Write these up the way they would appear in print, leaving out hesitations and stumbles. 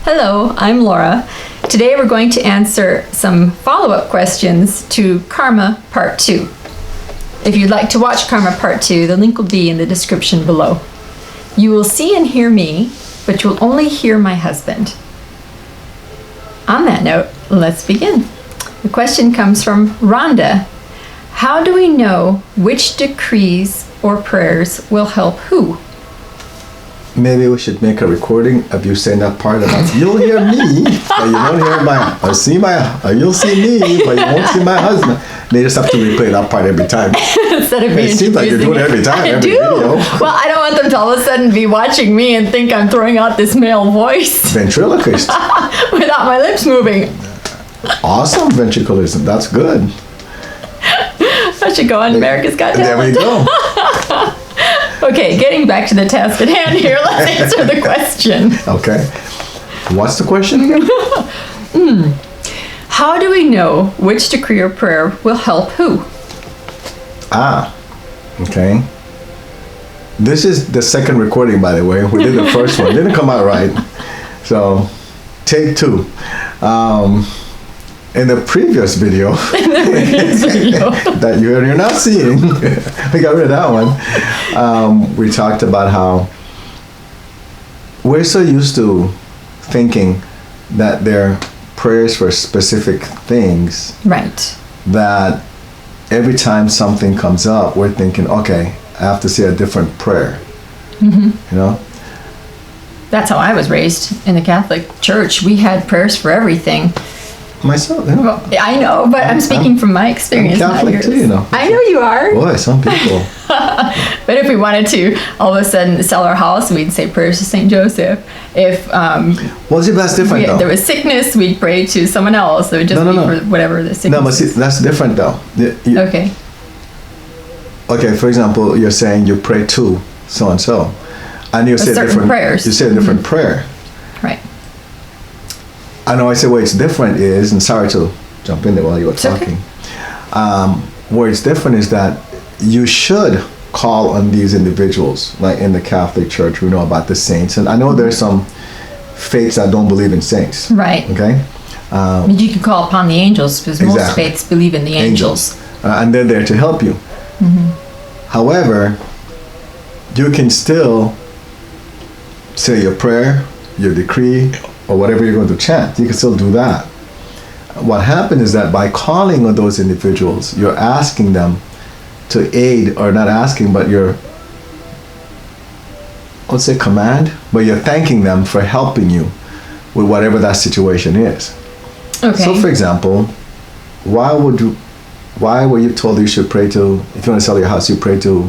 Hello, I'm Laura. Today we're going to answer some follow-up questions to Karma Part 2. If you'd like to watch Karma Part 2, the link will be in the description below. You will see and hear me, but you will only hear my husband. On that note, let's begin. The question comes from Rhonda. How do we know which decrees or prayers will help who? Maybe we should make a recording of you saying that part about you'll hear me, but you won't hear you'll see me, but you won't see my husband. They just have to replay that part every time. Instead of being it seems like you're doing it every time, every video. Well, I don't want them to all of a sudden be watching me and think I'm throwing out this male voice. Ventriloquist. Without my lips moving. Awesome ventriloquism. That's good. I should go on America's Got Talent. There we go. Okay, getting back to the task at hand here, let's answer the question. Okay. What's the question again? How do we know which decree or prayer will help who? Okay. This is the second recording, by the way. We did the first one. Didn't come out right. So, take two. In the previous video, that you're not seeing, we got rid of that one. We talked about how we're so used to thinking that they're prayers for specific things. Right. That every time something comes up, we're thinking, okay, I have to say a different prayer. Mm-hmm. You know? That's how I was raised in the Catholic Church. We had prayers for everything. Myself, yeah. Well, I know, but I'm speaking from my experience. I'm Catholic too, you know. I know you are. Boy, some people. But if we wanted to, all of a sudden, sell our house, we'd say prayers to Saint Joseph. If well, see, that's different though. There was sickness, we'd pray to someone else. It would just be for whatever the sickness. No, but see, that's different though. Okay. Okay, for example, you're saying you pray to so and so, and you say different prayers. You say a different prayer. Right. I know I say where it's different is, and sorry to jump in there while you were talking. Okay. Where it's different is that you should call on these individuals, like in the Catholic Church, we know about the saints. And I know there's some faiths that don't believe in saints. Right. Okay? You can call upon the angels, because most faiths believe in the angels. And they're there to help you. Mm-hmm. However, you can still say your prayer, your decree, or whatever you're going to chant. You can still do that. What happened is that by calling on those individuals, you're asking them to aid, or not asking, but you're, let's say command, but you're thanking them for helping you with whatever that situation is. Okay. So for example, why were you told you should pray to, if you want to sell your house, you pray to,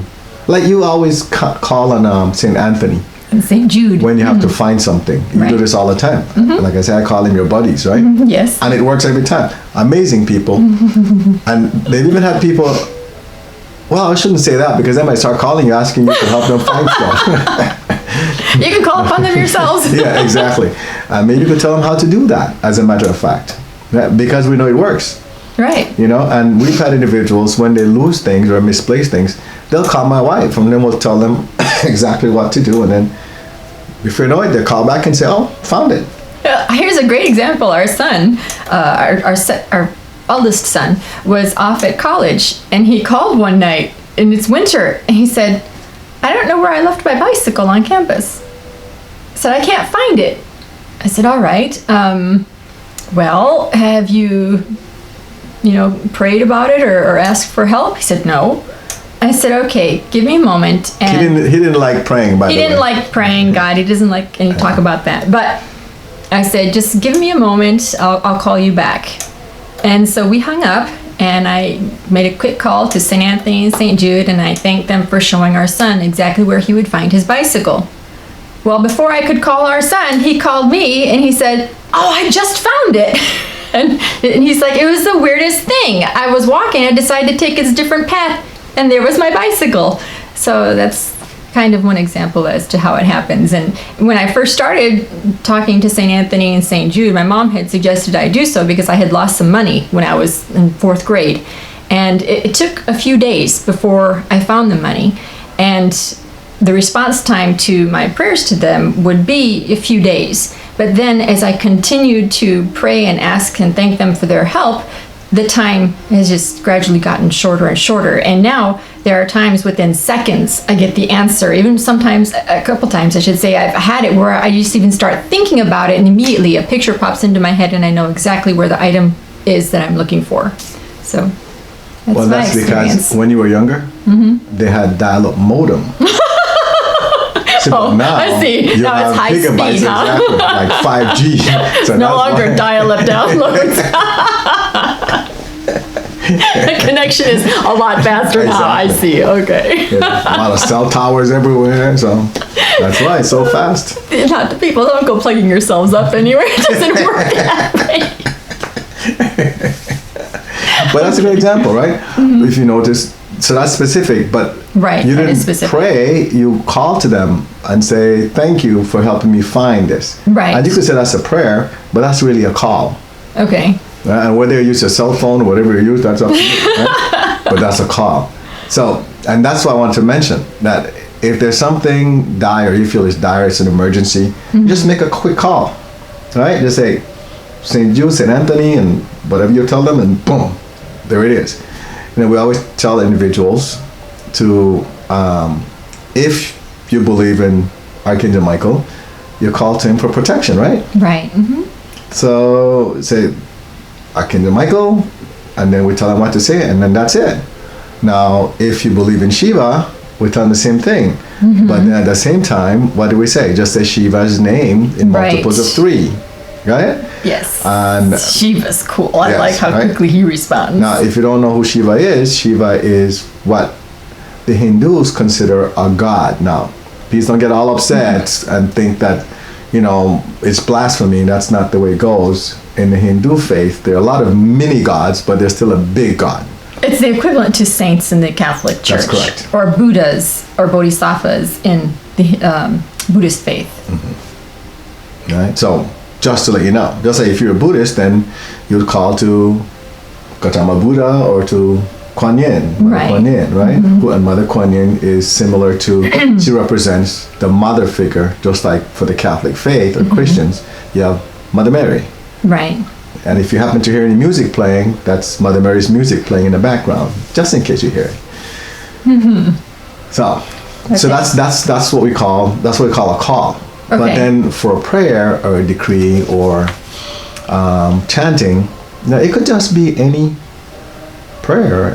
like you always call on St. Anthony. And St. Jude. When you have to find something. You do this all the time. Mm-hmm. Like I say, I call them your buddies, right? Mm-hmm. Yes. And it works every time. Amazing people. And they've even had people, well, I shouldn't say that, because they might start calling you, asking you to help them find stuff. You can call upon them yourselves. Yeah, exactly. Maybe you could tell them how to do that, as a matter of fact. Because we know it works. Right. You know, and we've had individuals, when they lose things or misplace things, they'll call my wife, and then we'll tell them exactly what to do, and then if you know it, they'll call back and say, oh, found it. Here's a great example. Our son, our eldest son, was off at college, and he called one night, and it's winter, and he said, I don't know where I left my bicycle on campus. I said, I can't find it. I said, all right, well, have you prayed about it or asked for help? He said, no. I said, okay, give me a moment. And he didn't like praying, by the way. He didn't like praying God. He doesn't like any talk about that. But I said, just give me a moment. I'll call you back. And so we hung up, and I made a quick call to St. Anthony and St. Jude, and I thanked them for showing our son exactly where he would find his bicycle. Well, before I could call our son, he called me, and he said, oh, I just found it. And he's like, it was the weirdest thing. I was walking, I decided to take a different path, and there was my bicycle. So that's kind of one example as to how it happens. And when I first started talking to St. Anthony and St. Jude, my mom had suggested I do so because I had lost some money when I was in 4th grade. And it took a few days before I found the money. And the response time to my prayers to them would be a few days. But then as I continued to pray and ask and thank them for their help, the time has just gradually gotten shorter and shorter. And now there are times within seconds I get the answer. Even sometimes, a couple times I should say, I've had it where I just even start thinking about it and immediately a picture pops into my head and I know exactly where the item is that I'm looking for. So that's Well, my that's experience. because when you were younger, they had dial-up modem. So Oh, now I see. you Now have it's high gigabytes, speed, huh? exactly, like 5G. So No that's longer why- dial-up downloads. The connection is a lot faster now. I Exactly. see. Okay. There's a lot of cell towers everywhere, so that's why it's so fast. Not the people. Don't go plugging yourselves up anywhere. It doesn't work that way. But that's a good example, right? If you notice, so that's specific, but Right, you that didn't is specific. pray, you call to them and say, thank you for helping me find this. Right. And you could say that's a prayer, but that's really a call. Okay. Right? And whether you use your cell phone or whatever you use, that's up to you. Right? But that's a call. So, and that's why I want to mention that if there's something dire, you feel it's dire, it's an emergency, just make a quick call. Right? Just say St. Jude, St. Anthony, and whatever you tell them, and boom, there it is. You know, we always tell individuals to, if you believe in Archangel Michael, you call to him for protection, right? Right. Mm-hmm. So say Archangel Michael, and then we tell them what to say, and then that's it. Now, if you believe in Shiva, we tell them the same thing. But then at the same time, what do we say? Just say Shiva's name in Right. multiples of 3. Right? Yes. And Shiva's cool. I Yes, like how right? quickly he responds. now, if you don't know who Shiva is what the Hindus consider a god. Now, please don't get all upset and think that, you know, it's blasphemy. That's not the way it goes. In the Hindu faith, there are a lot of mini gods, but there's still a big god. It's the equivalent to saints in the Catholic Church. That's correct. Or Buddhas or Bodhisattvas in the Buddhist faith. Right? So, just to let you know, just like if you're a Buddhist, then you'd call to Gautama Buddha or to Kuan Yin, Mother Right. Kuan Yin, right? And Mother Kuan Yin is similar to, she represents the mother figure, just like for the Catholic faith or Christians, you have Mother Mary. Right. And if you happen to hear any music playing, that's Mother Mary's music playing in the background, just in case you hear it. So Okay. that's what we call a call. But Okay. then for a prayer or a decree or chanting, now it could just be any prayer,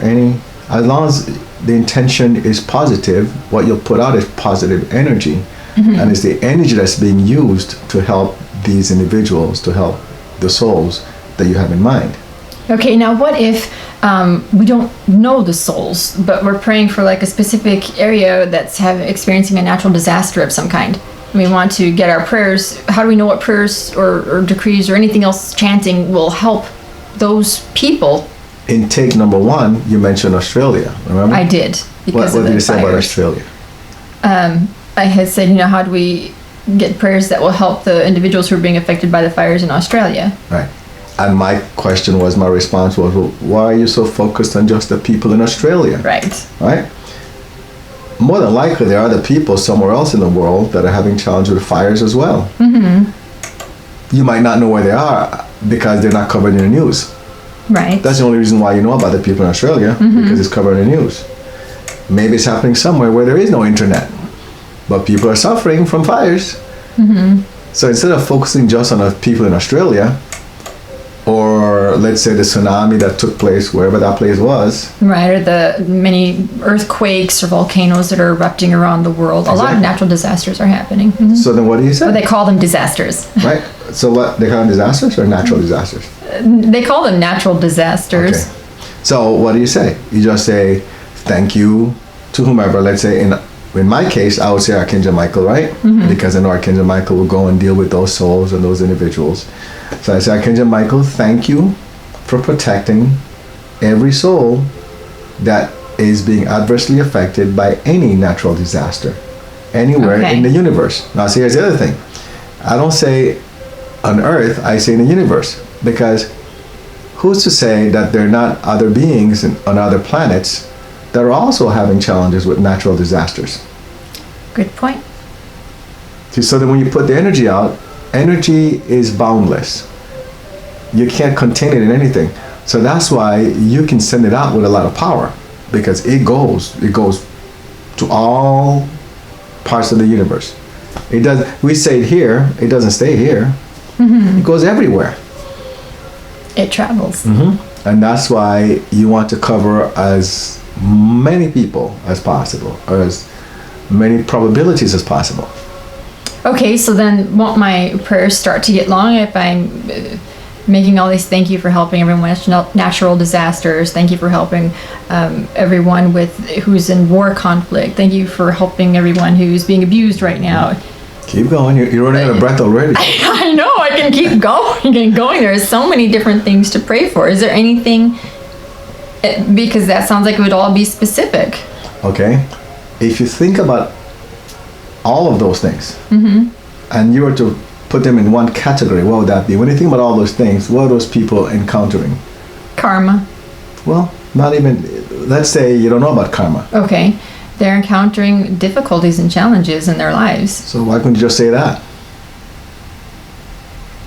as long as the intention is positive, what you'll put out is positive energy, and it's the energy that's being used to help these individuals, to help the souls that you have in mind. Okay, now what if we don't know the souls, but we're praying for like a specific area that's experiencing a natural disaster of some kind? We want to get our prayers. How do we know what prayers or decrees or anything else chanting will help those people? In take number 1, you mentioned Australia, remember? I did. Because What of did the you say about fires. Australia? I had said, how do we get prayers that will help the individuals who are being affected by the fires in Australia? Right. And my response was, well, why are you so focused on just the people in Australia? Right. Right? More than likely, there are other people somewhere else in the world that are having challenges with fires as well. You might not know where they are because they're not covered in the news. Right. That's the only reason why you know about the people in Australia, because it's covered in the news. Maybe it's happening somewhere where there is no internet, but people are suffering from fires. So instead of focusing just on the people in Australia, or let's say the tsunami that took place wherever that place was, Right, or the many earthquakes or volcanoes that are erupting around the world. A lot of Exactly. natural disasters are happening. so then what do you say? But they call them disasters. Right? So what, they call them disasters or natural disasters? They call them natural disasters. Okay. So what do you say? You just say thank you to whomever. Let's say in my case, I would say Archangel Michael, right? Because I know Archangel Michael will go and deal with those souls and those individuals. So I say, Archangel Michael, thank you for protecting every soul that is being adversely affected by any natural disaster anywhere Okay. in the universe. Now, see, here's the other thing. I don't say on Earth, I say in the universe, because who's to say that there are not other beings on other planets that are also having challenges with natural disasters? Good point. See, so that when you put the energy out, energy is boundless. You can't contain it in anything. So that's why you can send it out with a lot of power, because it goes to all parts of the universe. It does. We say it here, it doesn't stay here. It goes everywhere. It travels. And that's why you want to cover as many people as possible, or as many probabilities as possible. Okay, so then won't my prayers start to get long if I'm making all these thank you for helping everyone with natural disasters, thank you for helping everyone with who's in war conflict, thank you for helping everyone who's being abused right now. Keep going. You're running out of breath already. I know, I can keep going and going. There's so many different things to pray for. Is there anything, because that sounds like it would all be specific. Okay. If you think about all of those things, and you were to put them in one category, what would that be? When you think about all those things, what are those people encountering? Karma. Well, not even, let's say you don't know about karma. Okay. They're encountering difficulties and challenges in their lives. So why couldn't you just say that?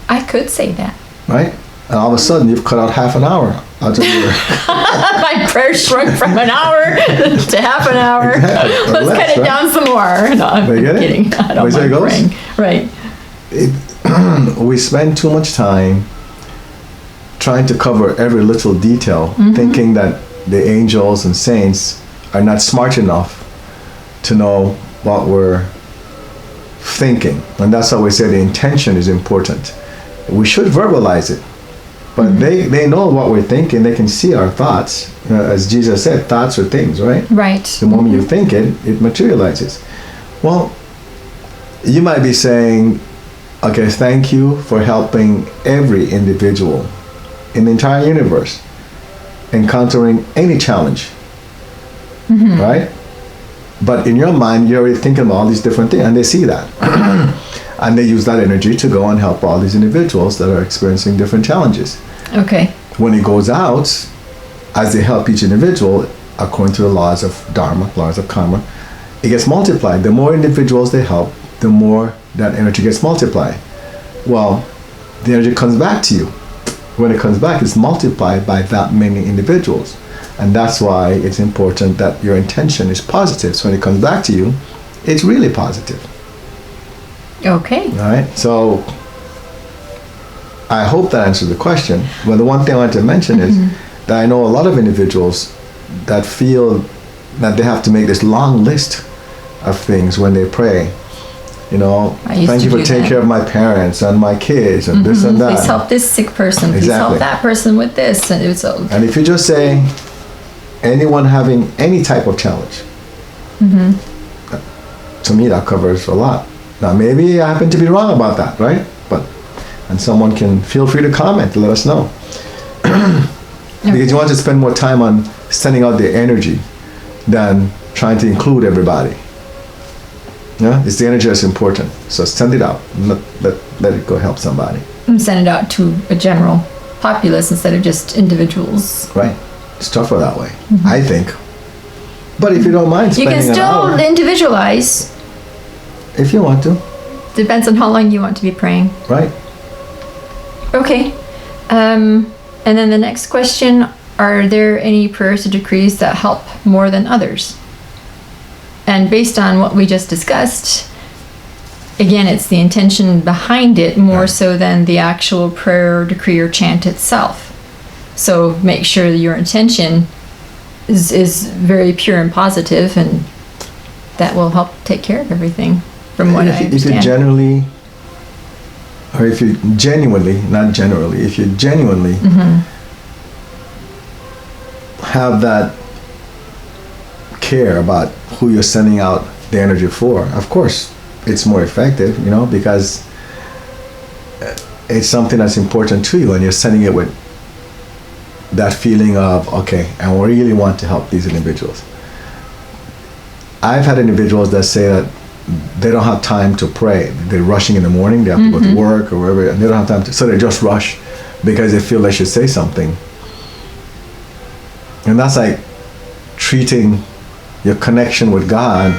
I could say that. Right? And all of a sudden you've cut out half an hour out of your... My prayer shrunk from an hour to half an hour. Exactly. Let's Less, cut it right? down some more. No, I'm You get it? kidding. I don't Wait till it mind goes? praying. Right. We spend too much time trying to cover every little detail, thinking that the angels and saints are not smart enough to know what we're thinking. And that's how we say the intention is important. We should verbalize it. But they know what we're thinking. They can see our thoughts. As Jesus said, thoughts are things, right? Right. The moment you think it, it materializes. Well, you might be saying, okay, thank you for helping every individual in the entire universe encountering any challenge, right? But in your mind, you're already thinking about all these different things, and they see that. And they use that energy to go and help all these individuals that are experiencing different challenges. Okay. When it goes out, as they help each individual, according to the laws of Dharma, laws of karma, it gets multiplied. The more individuals they help, the more that energy gets multiplied. Well, the energy comes back to you. When it comes back, it's multiplied by that many individuals. And that's why it's important that your intention is positive. So when it comes back to you, it's really positive. Okay. All right. So I hope that answers the question. But the one thing I want to mention is that I know a lot of individuals that feel that they have to make this long list of things when they pray. You know, I used thank to you for do taking that. care of my parents and my kids and this and that. Please help this sick person. Please Exactly. help that person with this. And it's so. And if you just say anyone having any type of challenge, to me that covers a lot. Now maybe I happen to be wrong about that, right? And someone can feel free to comment, let us know. Because you want to spend more time on sending out the energy than trying to include everybody. Yeah, it's the energy that's important. So send it out. Let it go help somebody. And send it out to a general populace instead of just individuals. Right. It's tougher that way, I think. But if you don't mind You spending can an still hour, individualize. if you want to, Depends on how long you want to be praying. right? Okay. And then the next question, are there any prayers or decrees that help more than others? And based on what we just discussed, again, it's the intention behind it more Right. so than the actual prayer or decree or chant itself. So make sure that your intention is very pure and positive, and that will help take care of everything from what I If you understand. generally, or if you genuinely, not generally, if you genuinely have that care about who you're sending out the energy for, of course, it's more effective, you know, because it's something that's important to you and you're sending it with that feeling of, okay, I really want to help these individuals. I've had individuals that say that they don't have time to pray. They're rushing in the morning, they have to go to work or wherever, and they don't have time to, so they just rush because they feel they should say something. And that's like treating your connection with God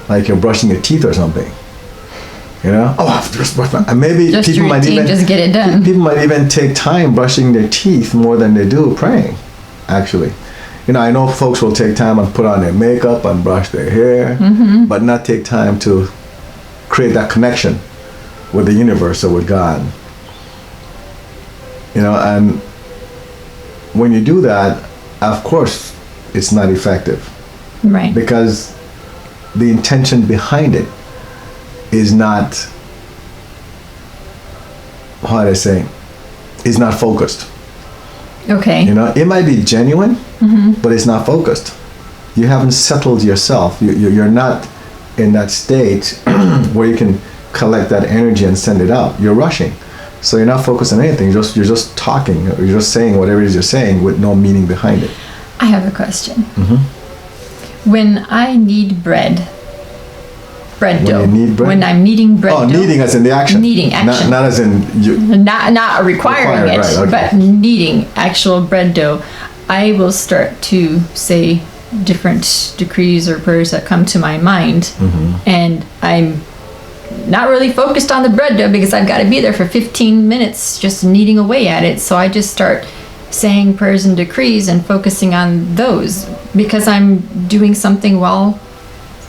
like you're brushing your teeth or something. You know, oh, I've just brushed my, and maybe Just people might routine, even just get it done. people might even take time brushing their teeth more than they do praying. Actually, you know, I know folks will take time and put on their makeup and brush their hair, but not take time to create that connection with the universe or with God. You know, and when you do that, of course, it's not effective Right. because the intention behind it is not, how do I say, is not focused. Okay. You know, it might be genuine, but it's not focused. You haven't settled yourself. You're not in that state where you can collect that energy and send it out. You're rushing. So you're not focused on anything. You're just talking. You're just saying whatever it is you're saying with no meaning behind it. I have a question. When I knead bread When dough. you knead bread? When I'm kneading bread Oh, dough. kneading as in the action. Kneading, action. Not as in you. Not requiring Required, it, right, okay. but kneading actual bread dough. I will start to say different decrees or prayers that come to my mind, and I'm not really focused on the bread dough because I've got to be there for 15 minutes just kneading away at it. So I just start saying prayers and decrees and focusing on those because I'm doing something while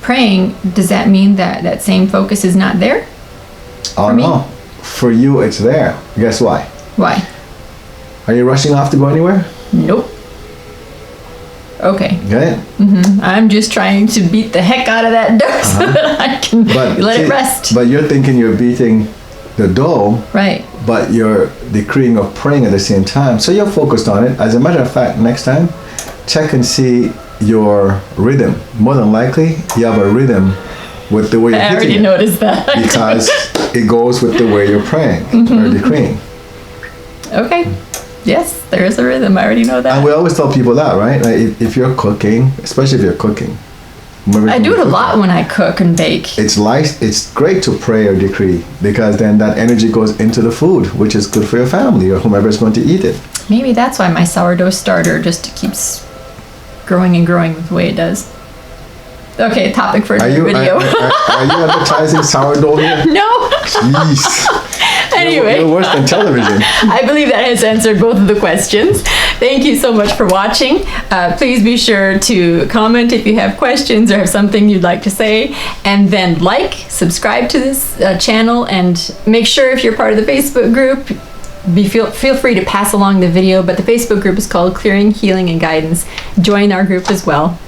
praying. Does that mean that that same focus is not there? Oh, me? no. For you, it's there. Guess why? Why? Are you rushing off to go anywhere? Nope. Okay. Okay. I'm just trying to beat the heck out of that dough so that I can let it rest. But you're thinking you're beating the dough, Right. but you're decreeing or praying at the same time. So you're focused on it. As a matter of fact, next time, check and see your rhythm. More than likely, you have a rhythm with the way you're I hitting already it. noticed that. Because it goes with the way you're praying or decreeing. Okay. Yes, there is a rhythm. I already know that. And we always tell people that, right? Like if you're cooking, especially if you're cooking. I do it a lot when I cook and bake. It's great to pray or decree because then that energy goes into the food, which is good for your family or whomever is going to eat it. Maybe that's why my sourdough starter just keeps growing and growing the way it does. Okay, topic for another video. Are you advertising sourdough here? No. Jeez. Anyway. You're worse than television. I believe that has answered both of the questions. Thank you so much for watching. Please be sure to comment if you have questions or have something you'd like to say. And then subscribe to this channel, and make sure if you're part of the Facebook group, feel free to pass along the video. But the Facebook group is called Clearing, Healing, and Guidance. Join our group as well.